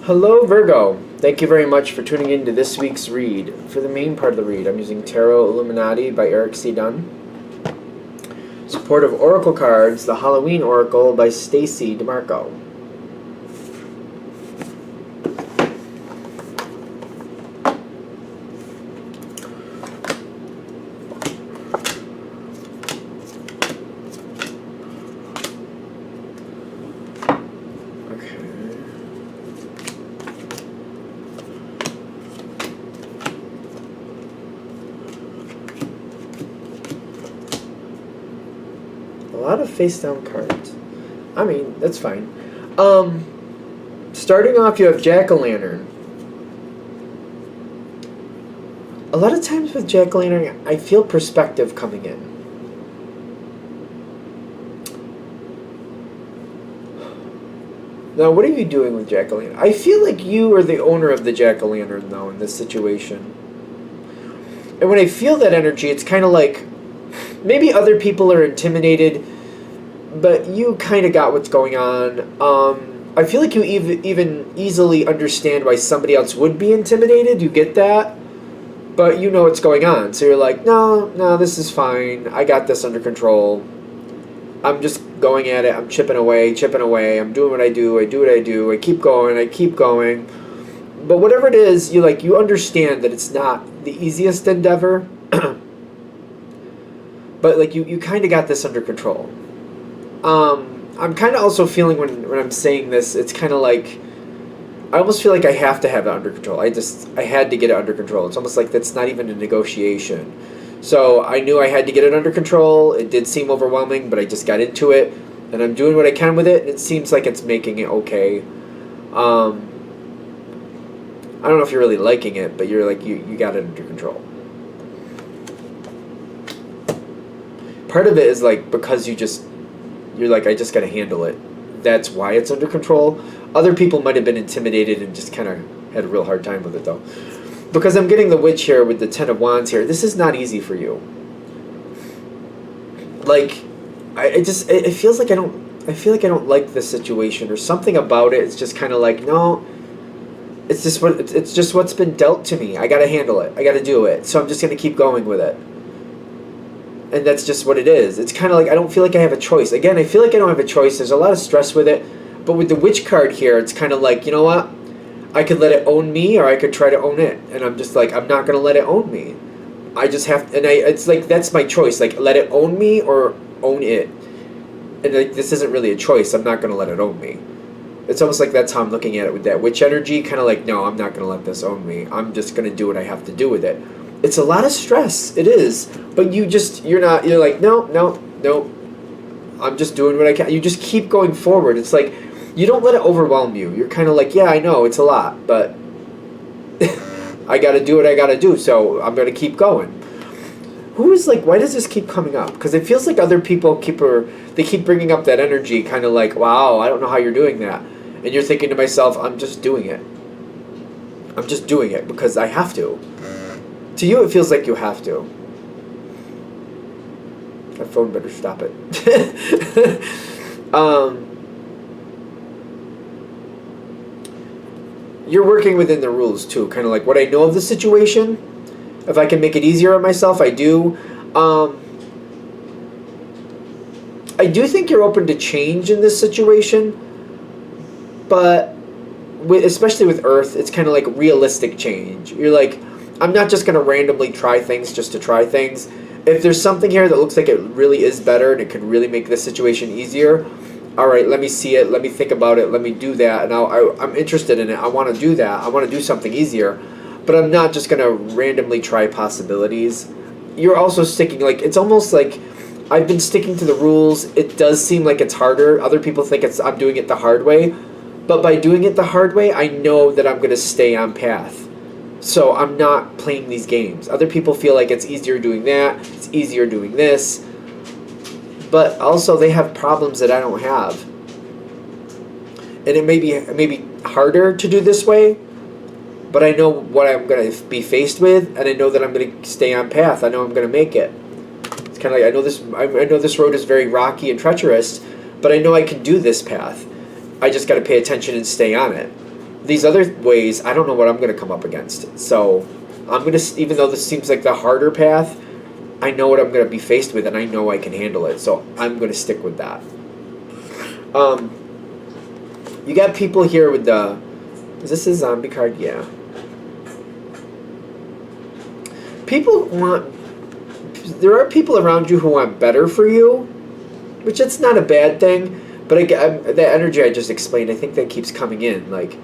Hello, Virgo. Thank you very much for tuning in to this week's read. For the main part of the read, I'm using Tarot Illuminati by Eric C. Dunn. Supportive Oracle cards, the Halloween Oracle by Stacy DeMarco. A lot of face-down cards. I mean, that's fine. Starting off, you have Jack-o'-lantern. A lot of times with Jack-o'-lantern, I feel perspective coming in. Now, what are you doing with Jack-o'-lantern? I feel like you are the owner of the Jack-o'-lantern, though, in this situation. And when I feel that energy, it's kind of like maybe other people are intimidated, but you kind of got what's going on. I feel like you even easily understand why somebody else would be intimidated. You get that, but you know what's going on. So you're like, no, this is fine. I got this under control. I'm just going at it. I'm chipping away. I'm doing what I do. I do what I do. I keep going. But whatever it is, you understand that it's not the easiest endeavor. But you kind of got this under control. I'm kind of also feeling when I'm saying this, it's kind of like I almost feel like I have to have it under control. I had to get it under control. It's almost like that's not even a negotiation. So I knew I had to get it under control. It did seem overwhelming, but I just got into it, and I'm doing what I can with it, and it seems like it's making it okay. I don't know if you're really liking it, but you're like, you got it under control. Part of it is like because you're like, I just got to handle it. That's why it's under control. Other people might have been intimidated and just kind of had a real hard time with it, though. Because I'm getting the Witch here with the Ten of Wands here. This is not easy for you. Like, it feels like I feel like I don't like this situation, or something about it. It's just kind of like, no, it's just what's been dealt to me. I got to handle it. I got to do it. So I'm just going to keep going with it. And that's just what it is. It's kind of like I don't feel like I have a choice. Again, I feel like I don't have a choice. There's a lot of stress with it. But with the Witch card here, it's kind of like, you know what? I could let it own me, or I could try to own it. And I'm just like, I'm not going to let it own me. I just have to, and it's like, that's my choice. Like, let it own me or own it. And like, this isn't really a choice. I'm not going to let it own me. It's almost like that's how I'm looking at it with that Witch energy. Kind of like, no, I'm not going to let this own me. I'm just going to do what I have to do with it. It's a lot of stress. It is. But you're like, no. I'm just doing what I can. You just keep going forward. It's like, you don't let it overwhelm you. You're kind of like, yeah, I know, it's a lot, but I got to do what I got to do, so I'm going to keep going. Why does this keep coming up? Because it feels like other people keep bringing up that energy, kind of like, wow, I don't know how you're doing that. And you're thinking to myself, I'm just doing it. I'm just doing it because I have to. To you, it feels like you have to. That phone better stop it. You're working within the rules, too. Kind of like what I know of the situation. If I can make it easier on myself, I do. I do think you're open to change in this situation. But especially with Earth, it's kind of like realistic change. You're like, I'm not just going to randomly try things just to try things. If there's something here that looks like it really is better and it could really make this situation easier, all right, let me see it, let me think about it, let me do that, and I'm interested in it. I want to do that. I want to do something easier, but I'm not just going to randomly try possibilities. You're also sticking, like, it's almost like I've been sticking to the rules. It does seem like it's harder. Other people think I'm doing it the hard way, but by doing it the hard way, I know that I'm going to stay on path. So I'm not playing these games. Other people feel like it's easier doing that, it's easier doing this, but also they have problems that I don't have. And it may be harder to do this way, but I know what I'm going to be faced with, and I know that I'm going to stay on path. I know I'm going to make it. It's kind of like I know this road is very rocky and treacherous, but I know I can do this path. I just got to pay attention and stay on it. These other ways, I don't know what I'm going to come up against. So I'm going to, even though this seems like the harder path, I know what I'm going to be faced with, and I know I can handle it. So I'm going to stick with that. You got people here with the, is this a zombie card? Yeah. People want, there are people around you who want better for you, which it's not a bad thing. But that energy I just explained, I think that keeps coming in. Like,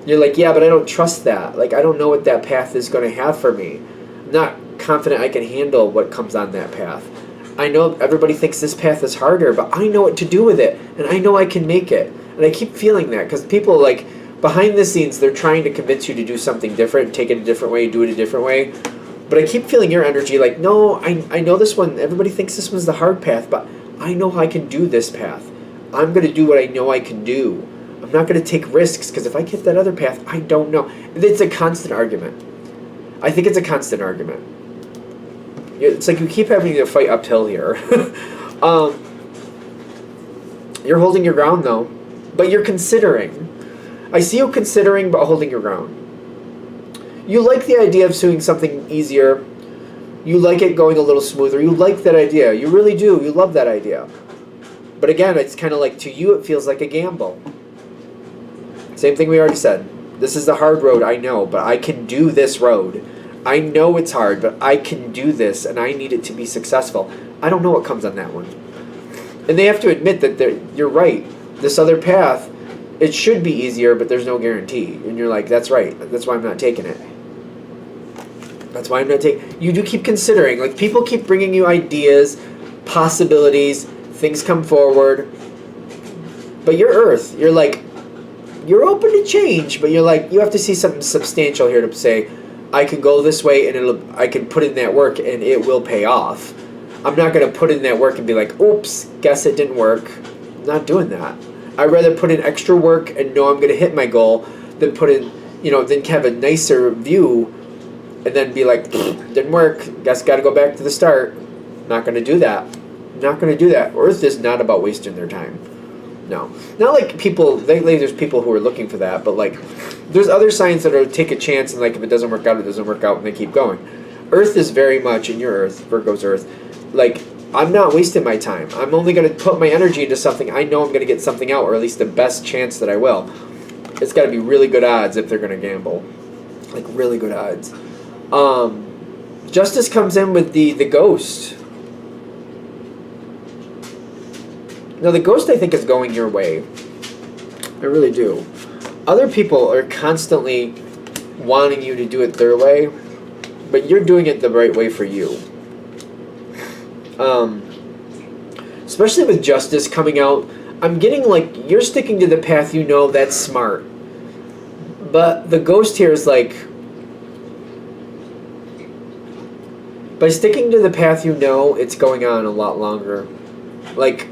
you're like, yeah, but I don't trust that. Like, I don't know what that path is going to have for me. I'm not confident I can handle what comes on that path. I know everybody thinks this path is harder, but I know what to do with it, and I know I can make it. And I keep feeling that, because people, like, behind the scenes, they're trying to convince you to do something different, take it a different way, do it a different way. But I keep feeling your energy like, no, I know this one, everybody thinks this one's the hard path, but I know I can do this path. I'm going to do what I know I can do. I'm not going to take risks, because if I hit that other path, I don't know. It's a constant argument. I think it's a constant argument. It's like you keep having to fight uphill here. You're holding your ground, though. But you're considering. I see you considering, but holding your ground. You like the idea of doing something easier. You like it going a little smoother. You like that idea. You really do. You love that idea. But again, it's kind of like, to you, it feels like a gamble. Same thing we already said. This is the hard road, I know, but I can do this road. I know it's hard, but I can do this, and I need it to be successful. I don't know what comes on that one. And they have to admit that you're right. This other path, it should be easier, but there's no guarantee. And you're like, that's right. That's why I'm not taking it. That's why I'm not taking. You do keep considering. Like, people keep bringing you ideas, possibilities, things come forward. But you're Earth. You're like, you're open to change, but you're like, you have to see something substantial here to say, I can go this way, and I can put in that work, and it will pay off. I'm not going to put in that work and be like, oops, guess it didn't work. I'm not doing that. I'd rather put in extra work and know I'm going to hit my goal than put in, than have a nicer view and then be like, didn't work. Guess got to go back to the start. Not going to do that. Not going to do that. Earth is not about wasting their time. No. Not like people, lately there's people who are looking for that, but like, there's other signs that are take a chance, and like, if it doesn't work out, it doesn't work out, and they keep going. Earth is very much, in your Earth, Virgo's Earth, like, I'm not wasting my time. I'm only going to put my energy into something I know I'm going to get something out, or at least the best chance that I will. It's got to be really good odds if they're going to gamble. Like, really good odds. Justice comes in with the ghost. Now, the ghost, I think, is going your way. I really do. Other people are constantly wanting you to do it their way, but you're doing it the right way for you. Especially with Justice coming out, I'm getting like, you're sticking to the path you know, that's smart. But the ghost here is like, by sticking to the path you know, it's going on a lot longer. Like,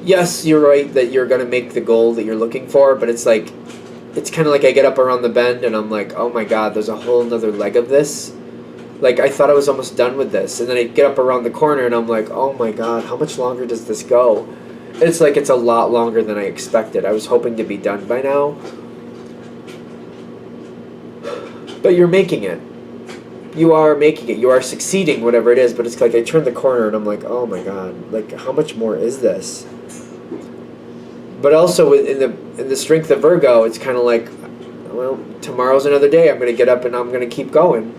yes, you're right that you're going to make the goal that you're looking for, but it's like, it's kind of like I get up around the bend and I'm like, oh my god, there's a whole nother leg of this. Like, I thought I was almost done with this. And then I get up around the corner and I'm like, oh my god, how much longer does this go? It's like, it's a lot longer than I expected. I was hoping to be done by now. But you're making it. You are making it. You are succeeding, whatever it is. But it's like I turn the corner and I'm like, oh my god, like, how much more is this? But also in the strength of Virgo, it's kind of like, well, tomorrow's another day. I'm going to get up and I'm going to keep going.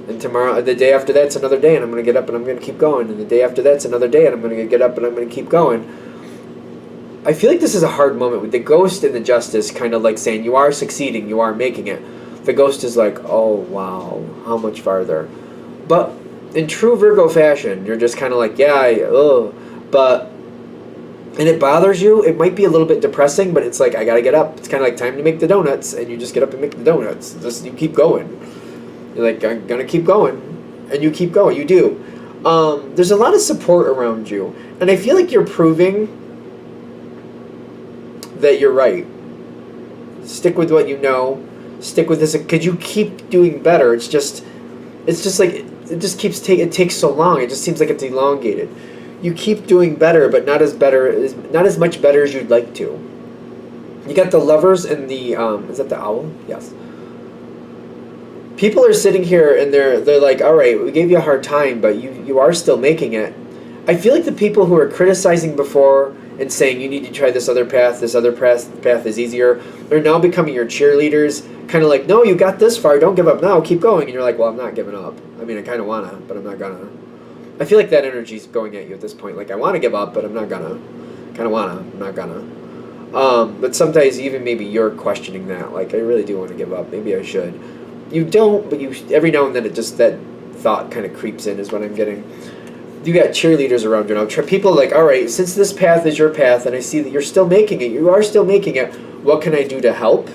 And tomorrow, the day after that's another day, and I'm going to get up and I'm going to keep going. And the day after that's another day, and I'm going to get up and I'm going to keep going. I feel like this is a hard moment with the ghost and the Justice kind of like saying, you are succeeding, you are making it. The ghost is like, oh wow, how much farther? But in true Virgo fashion, you're just kind of like, yeah, but, and it bothers you. It might be a little bit depressing, but it's like, I got to get up. It's kind of like time to make the donuts, and you just get up and make the donuts. Just, you keep going. You're like, I'm going to keep going. And you keep going. You do. There's a lot of support around you. And I feel like you're proving that you're right. Stick with what you know. Stick with this. Because you keep doing better. It's just like, it just keeps it takes so long. It just seems like it's elongated. You keep doing better, but not as much better as you'd like to. You got the Lovers and the is that the Owl? Yes. People are sitting here and they're like, all right, we gave you a hard time, but you are still making it. I feel like the people who were criticizing before and saying you need to try this other path is easier, are now becoming your cheerleaders, kind of like, no, you got this far, don't give up now, keep going. And you're like, well, I'm not giving up. I mean, I kind of want to, but I'm not gonna. I feel like that energy's going at you at this point. Like, I want to give up, but I'm not gonna. Kind of want to, I'm not gonna. But sometimes even maybe you're questioning that. Like, I really do want to give up. Maybe I should. You don't, but you every now and then that thought kind of creeps in is what I'm getting. You got cheerleaders around you now. People are like, all right, since this path is your path and I see that you're still making it, you are still making it, what can I do to help?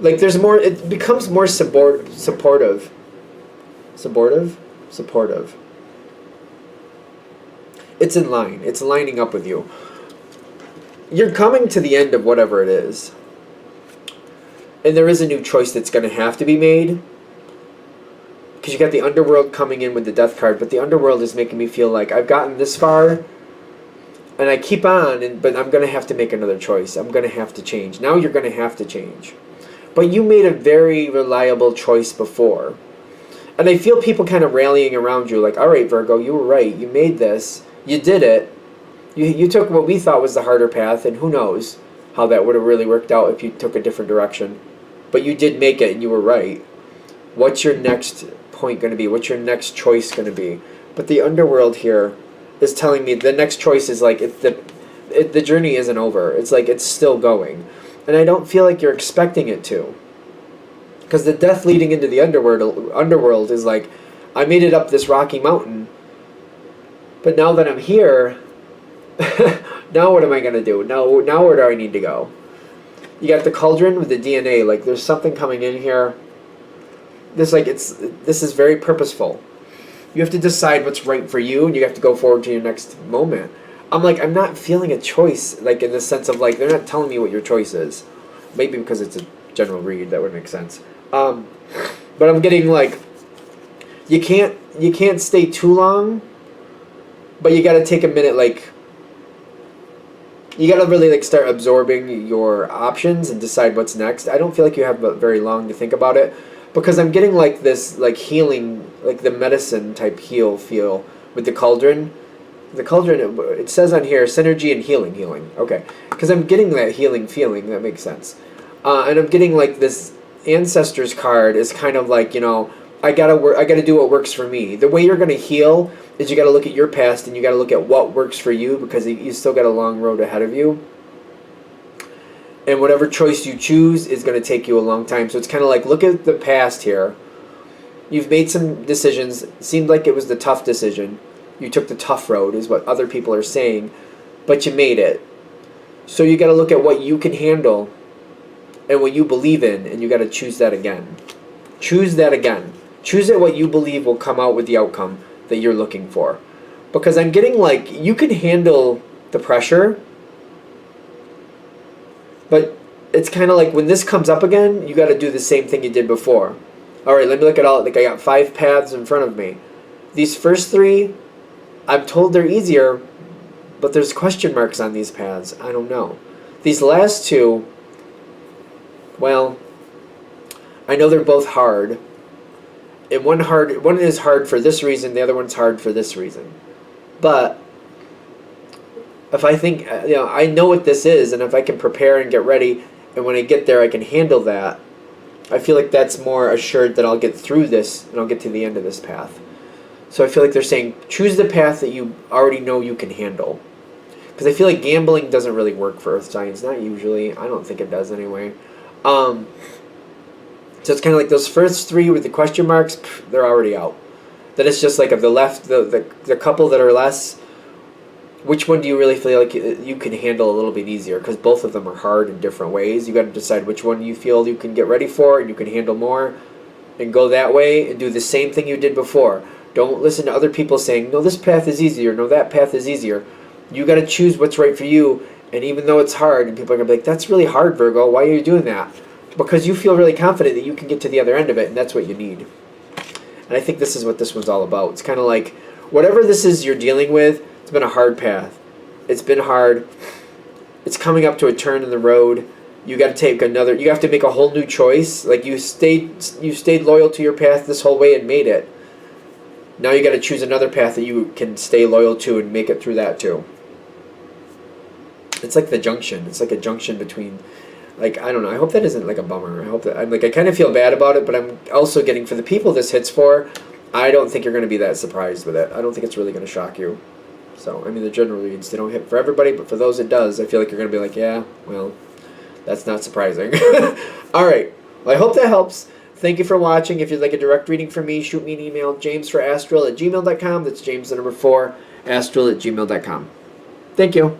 Like, there's more, it becomes more supportive. Supportive. It's in line. It's lining up with you. You're coming to the end of whatever it is. And there is a new choice that's going to have to be made. Because you got the underworld coming in with the death card, but the underworld is making me feel like I've gotten this far, and I keep on, but I'm going to have to make another choice. I'm going to have to change. Now you're going to have to change. But you made a very reliable choice before. And I feel people kind of rallying around you, like, all right, Virgo, you were right. You made this. You did it. You took what we thought was the harder path, and who knows how that would have really worked out if you took a different direction. But you did make it, and you were right. What's your next point going to be? What's your next choice going to be? But the underworld here is telling me the next choice is like the journey isn't over. It's like it's still going. And I don't feel like you're expecting it to. Because the death leading into the underworld is like, I made it up this rocky mountain, but now that I'm here, now what am I going to do? Now where do I need to go? You got the cauldron with the DNA. Like, there's something coming in here. This is very purposeful. You have to decide what's right for you, and you have to go forward to your next moment. I'm not feeling a choice, like, in the sense of, like, they're not telling me what your choice is. Maybe because it's a general read, that would make sense. But I'm getting, like, you can't stay too long, but you gotta take a minute, like, you gotta really, like, start absorbing your options and decide what's next. I don't feel like you have very long to think about it. Because I'm getting like this, like, healing, like the medicine type heal feel with the cauldron. The cauldron, it says on here, synergy and healing. Okay. Because I'm getting that healing feeling. That makes sense. And I'm getting like this ancestors card is kind of like, I gotta do what works for me. The way you're gonna heal is you gotta look at your past and you gotta look at what works for you, because you still got a long road ahead of you. And whatever choice you choose is going to take you a long time. So it's kind of like, look at the past here. You've made some decisions. It seemed like it was the tough decision. You took the tough road, is what other people are saying. But you made it. So you got to look at what you can handle and what you believe in, and you got to choose that again. Choose that again. Choose that what you believe will come out with the outcome that you're looking for. Because I'm getting like, you can handle the pressure, but it's kind of like when this comes up again, you got to do the same thing you did before. All right, let me look at all. Like, I got 5 paths in front of me. These first 3, I'm told they're easier, but there's question marks on these paths. I don't know. These last 2, well, I know they're both hard. And one is hard for this reason, the other one's hard for this reason. But if I think, I know what this is, and if I can prepare and get ready, and when I get there I can handle that, I feel like that's more assured that I'll get through this, and I'll get to the end of this path. So I feel like they're saying, choose the path that you already know you can handle. Because I feel like gambling doesn't really work for Earth Signs, not usually. I don't think it does anyway. So it's kind of like those first 3 with the question marks, they're already out. Then it's just like of the left, the couple that are less, which one do you really feel like you can handle a little bit easier? Because both of them are hard in different ways. You got to decide which one you feel you can get ready for and you can handle more, and go that way and do the same thing you did before. Don't listen to other people saying, no, this path is easier, no, that path is easier. You got to choose what's right for you. And even though it's hard, and people are going to be like, that's really hard, Virgo, why are you doing that? Because you feel really confident that you can get to the other end of it, and that's what you need. And I think this is what this one's all about. It's kind of like, whatever this is you're dealing with, it's been a hard path. It's been hard. it's coming up to a turn in the road. You got to take another. You have to make a whole new choice. Like you stayed loyal to your path this whole way and made it. Now you got to choose another path that you can stay loyal to and make it through that too. It's like the junction. It's like a junction between, like, I don't know. I hope that isn't like a bummer. I hope that I'm like, I kind of feel bad about it, but I'm also getting, for the people this hits for, I don't think you're going to be that surprised with it. I don't think it's really going to shock you. So I mean, the general reads, they don't hit for everybody, but for those it does, I feel like you're going to be like, yeah, well, that's not surprising. All right. Well, I hope that helps. Thank you for watching. If you'd like a direct reading from me, shoot me an email, jamesforastral@gmail.com. That's James the number 4, astral@gmail.com. Thank you.